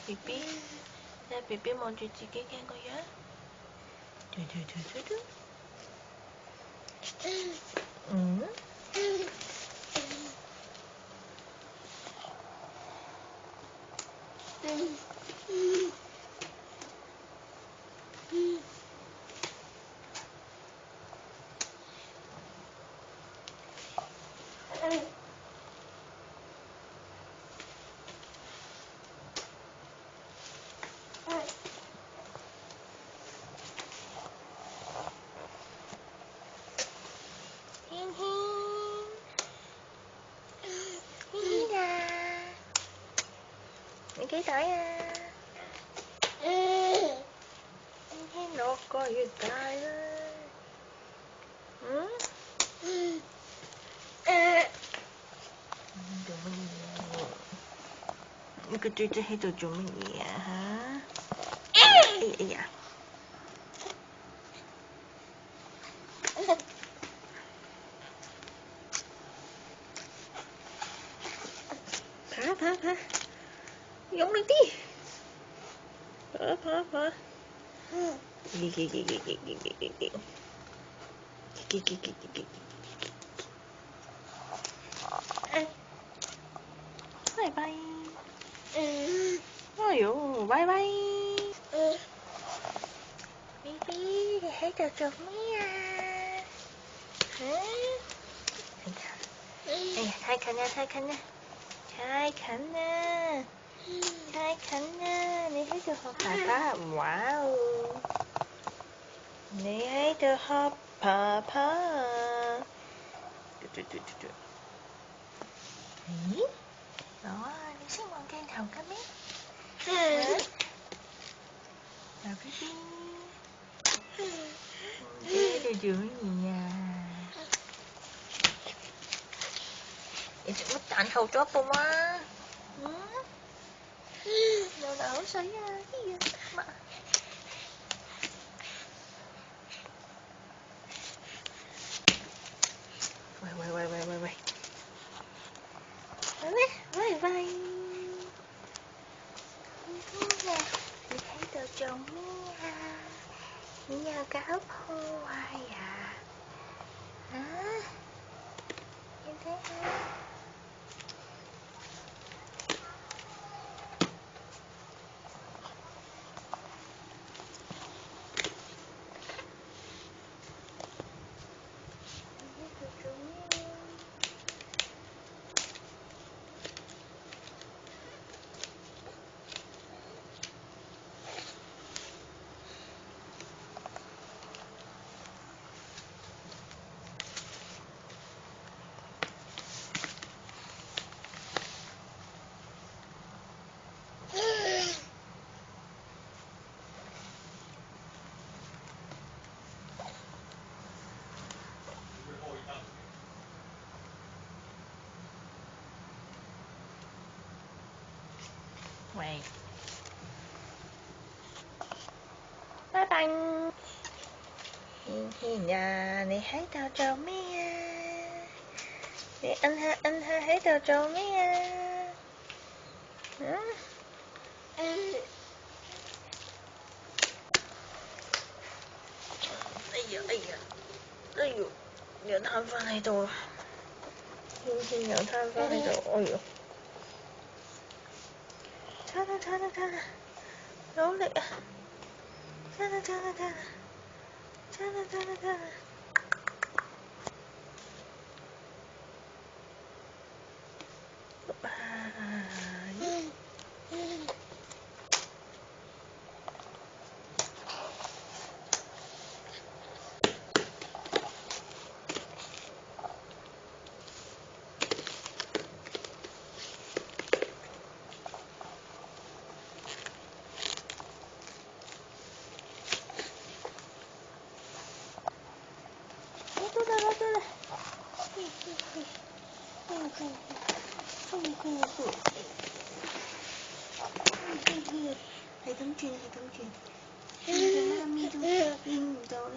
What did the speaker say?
BB，睇下 BB 望住自己嘅個樣。嗯。你幾大啊？軒軒6個月大啦。做乜嘢？你個嘴仔喺度做乜嘢啊？嚇！哎呀！爬！用力啲！爬！拜拜。哎呦，拜拜。BB，你喺度做咩啊？哎呀，太近啦！你喺度學爸爸，哇哦！你喺度學爸爸。咦？你識望鏡頭嘅咩？小 BB， 你喺度做乜嘢啊？你做乜彈後咗一步啊？又流口水啊！喂！喂！你喺度做咩啊？你又搞破壞呀？你睇下。喂，拜拜。軒呀，你喺度做咩啊？你摁下喺度做咩啊？哎呦，又攤返喺度啦！軒又攤返喺度，哎呦！撐啦！努力啊！撐啦！攞到啦！係咁轉，媽咪都見唔到啦。